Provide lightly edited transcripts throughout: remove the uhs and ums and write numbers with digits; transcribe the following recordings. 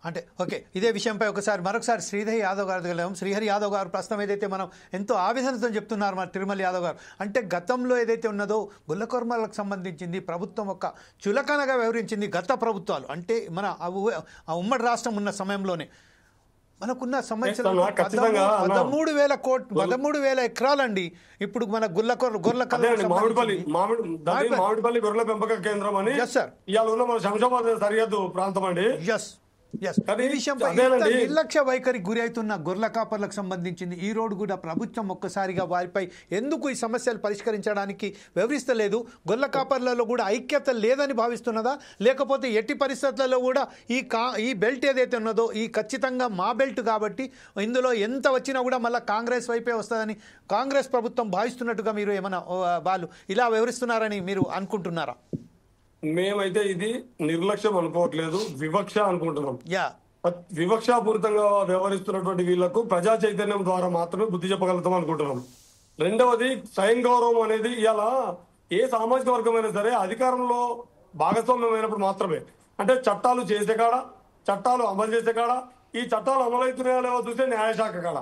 అంటే ఓకే, ఇదే విషయంపై మరొకసారి శ్రీహరి యాదవ్ గారి దగ్గర శ్రీహరి యాదవ్ గారు ప్రస్తుతం ఏదైతే మనం ఎంతో ఆవేదనతో చెప్తున్నారు మన తిరుమల యాదవ్ గారు, అంటే గతంలో ఏదైతే ఉన్నదో గుల్లకొర్మలకు సంబంధించింది ప్రభుత్వం ఒక చులకనగా వ్యవహరించింది గత ప్రభుత్వాలు. అంటే మన ఉమ్మడి రాష్ట్రం ఉన్న సమయంలోనే మనకున్న సంవత్సరం 13,000 ఎకరాలండి. ఇప్పుడు మన మామిడిపల్లి గొర్రెల పెంపక కేంద్రం అని ఇవాళ ఉన్న మన శంషాబాద్ సరిహద్దు ప్రాంతం అండి. ఈ విషయంపై నిర్లక్ష్య వైఖరికి గురి అవుతున్న గొర్రెల కాపర్లకు సంబంధించింది ఈ రోడ్డు కూడా ప్రభుత్వం ఒక్కసారిగా వారిపై ఎందుకు ఈ సమస్యలు పరిష్కరించడానికి వ్యవహరిస్తలేదు? గొర్రెల కాపర్లలో కూడా ఐక్యత లేదని భావిస్తున్నదా, లేకపోతే ఎట్టి పరిస్థితులలో కూడా ఈ బెల్ట్ ఏదైతే ఉన్నదో ఈ ఖచ్చితంగా మా బెల్ట్ కాబట్టి ఇందులో ఎంత వచ్చినా కూడా మళ్ళీ కాంగ్రెస్ వైపే వస్తుందని కాంగ్రెస్ ప్రభుత్వం భావిస్తున్నట్టుగా మీరు ఏమైనా వాళ్ళు ఇలా వ్యవహరిస్తున్నారని మీరు అనుకుంటున్నారా? మేమైతే ఇది నిర్లక్ష్యం అనుకోవట్లేదు, వివక్ష అనుకుంటున్నాం. వివక్షాపూరితంగా వ్యవహరిస్తున్నటువంటి వీళ్లకు ప్రజా చైతన్యం ద్వారా మాత్రమే బుద్ధి చెప్పగలుగుతాం అనుకుంటున్నాం. రెండవది, స్వయం గౌరవం అనేది ఇలా ఏ సామాజిక వర్గమైనా సరే అధికారంలో భాగస్వామ్యమైనప్పుడు మాత్రమే, అంటే చట్టాలు చేసే కాడ, చట్టాలు అమలు చేసే కాడ, ఈ చట్టాలు అమలవుతున్నాయో లేవో చూసే న్యాయశాఖ కాడ,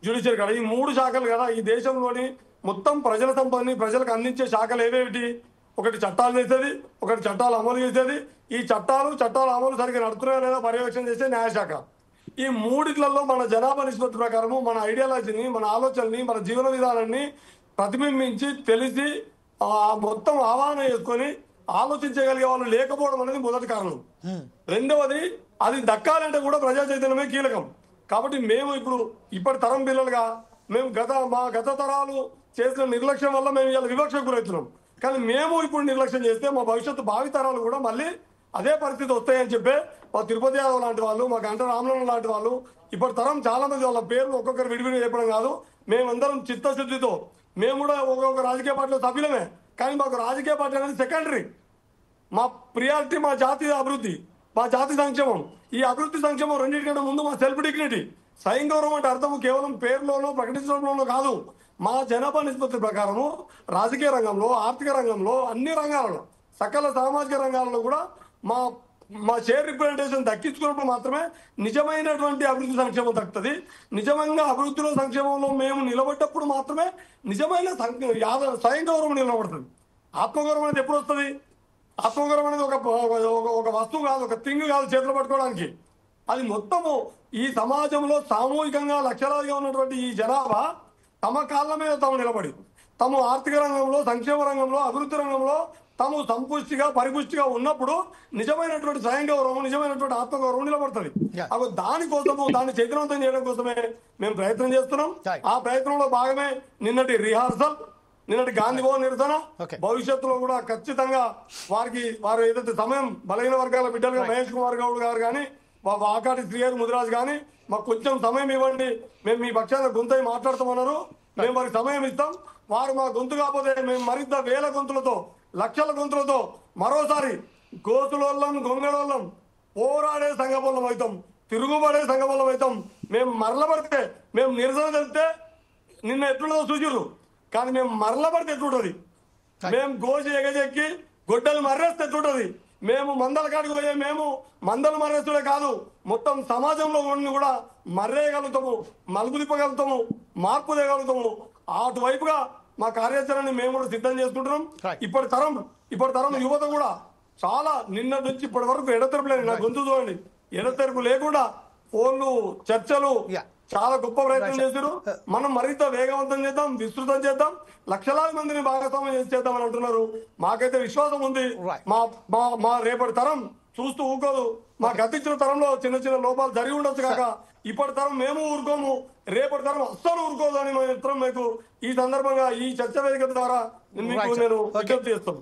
జ్యుడిషియరీ కాడ, ఈ 3 శాఖలు కదా ఈ దేశంలోని మొత్తం ప్రజల సంపదని ప్రజలకు అందించే శాఖలు ఏవేమిటి? ఒకటి చట్టాలు చేసేది, ఒకటి చట్టాలు అమలు చేసేది, ఈ చట్టాలు అమలు సరిగ్గా నడుతున్నాయో లేదా పర్యవేక్షణ చేసే న్యాయశాఖ. ఈ 3 మన జనాభా నిష్పత్తి ప్రకారము మన ఐడియాలజీని, మన ఆలోచనని, మన జీవన విధానాన్ని ప్రతిబింబించి తెలిసి మొత్తం ఆవాహన చేసుకొని ఆలోచించగలిగే వాళ్ళు లేకపోవడం అనేది మొదటి కారణం. రెండవది, అది దక్కాలంటే కూడా ప్రజా చైతన్యమే కీలకం. కాబట్టి మేము ఇప్పటి తరం పిల్లలుగా మేము మా గత తరాలు చేసిన నిర్లక్ష్యం వల్ల మేము ఇలా వివక్షకు గురవుతున్నాం. కానీ మేము ఇప్పుడు నిర్లక్ష్యం చేస్తే మా భవిష్యత్తు భావితరాలు కూడా మళ్ళీ అదే పరిస్థితి వస్తాయని చెప్పే మా తిరుపతి యాదవ్ లాంటి వాళ్ళు, మా గంట రామలన్న లాంటి వాళ్ళు, ఇప్పటి తరం చాలా మంది వాళ్ళ పేర్లు ఒక్కొక్కరు విడివిడిగా చెప్పడం కాదు, మేమందరం చిత్తశుద్ధితో మేము కూడా ఒక్కొక్క రాజకీయ పార్టీలో సభ్యులమే. కానీ మాకు రాజకీయ పార్టీ అనేది సెకండరీ. మా ప్రియారిటీ మా జాతి అభివృద్ధి, మా జాతి సంక్షేమం. ఈ అభివృద్ధి సంక్షేమం రెండింటికంటే ముందు మా సెల్ఫ్ డిగ్నిటీ. స్వయం గౌరవం అంటే అర్థం కేవలం పేరులోనో ప్రకటించడంలోనో కాదు, మా జనాభా నిష్పత్తి ప్రకారము రాజకీయ రంగంలో, ఆర్థిక రంగంలో, అన్ని రంగాలలో, సకల సామాజిక రంగాలలో కూడా మా షేర్ రిప్రజెంటేషన్ దక్కించుకున్నప్పుడు మాత్రమే నిజమైనటువంటి అభివృద్ధి సంక్షేమం దక్కుతుంది. నిజంగా అభివృద్ధిలో సంక్షేమంలో మేము నిలబడ్డప్పుడు మాత్రమే నిజమైన స్వయం గౌరవం నిలబడుతుంది. ఆత్మగౌరవం అనేది ఎప్పుడు వస్తుంది? ఆత్మగౌరవం అనేది ఒక వస్తువు కాదు, ఒక థింగ్ కాదు చేతిలో పట్టుకోవడానికి. అది మొత్తము ఈ సమాజంలో సామూహికంగా లక్షలాదిగా ఉన్నటువంటి ఈ జనాభా తమ కాళ్ళ మీద తాము నిలబడి, తాము ఆర్థిక రంగంలో, సంక్షేమ రంగంలో, అభివృద్ధి రంగంలో తాము సంపుష్టిగా పరిపుష్టిగా ఉన్నప్పుడు నిజమైనటువంటి స్వయం గౌరవం, నిజమైనటువంటి ఆత్మగౌరవం నిలబడుతుంది. అప్పుడు దానికోసము, దాన్ని చైతన్యవంతం చేయడం కోసమే మేము ప్రయత్నం చేస్తున్నాం. ఆ ప్రయత్నంలో భాగమే నిన్నటి రిహార్సల్, నిన్నటి గాంధీ భవన్ నిరసన. భవిష్యత్తులో కూడా ఖచ్చితంగా వారు ఏదైతే సమయం బలహీన వర్గాల బిడ్డలుగా మహేష్ కుమార్ గౌడ్ గారు కానీ, ఆకాటి శ్రీహరి ముదిరాజ్ కానీ మాకు కొంచెం సమయం ఇవ్వండి, మేము మీ పక్షాన గొంతు మాట్లాడుతామన్నారు. మేము వారికి సమయం ఇస్తాం. వారు మా గొంతు కాకపోతే మేము మరింత వేల గొంతులతో, లక్షల గొంతులతో మరోసారి గోతులోళ్ళం, గొంగళోళ్ళం పోరాడే సంఘబోళం అవుతాం, తిరుగుబడే సంఘబోళం అవుతాం. మేము మరలబడితే, మేము నిరసన తెలిస్తే నిన్న ఎట్లుండదో చూసిర్రు, కానీ మేము మరలబడితే ఎట్లుంటది? మేము గోసి ఎగజెక్కి గొడ్డలు మర్రేస్తే ఎట్లుంటది? మేము మందల కాడికి పోయే మేము మందలు మర్రేస్తుడే కాదు, మొత్తం సమాజంలో కూడా మర్రేయగలుగుతాము, మలుపు తిప్పగలుగుతాము, మార్పు తేగలుగుతాము. అటువైపుగా మా కార్యాచరణని మేము కూడా సిద్ధం చేసుకుంటున్నాం. ఇప్పటి తరం యువత కూడా చాలా నిన్న నుంచి ఇప్పటి వరకు ఎడతెరపు లేదు. నా గొంతు చూడండి, ఎడతెరపు లేకుండా ఫోన్లు, చర్చలు చాలా గొప్ప ప్రయత్నం చేశారు. మనం మరింత వేగవంతం చేద్దాం, విస్తృతం చేద్దాం, లక్షలాది మందిని భాగస్వామ్యం చేద్దామని అంటున్నారు. మాకైతే విశ్వాసం ఉంది. మా రేపటి తరం చూస్తూ ఊరుకోదు. మా గతించిన తరంలో చిన్న చిన్న లోపాలు జరిగి ఉండొచ్చు కాక ఇప్పటి తరం మేము ఊరుకోము, రేపటి తరం అస్సలు ఊరుకోదు అని మేము మీకు ఈ సందర్భంగా ఈ చర్చ వేదిక ద్వారా నేను విజ్ఞప్తి చేస్తాను.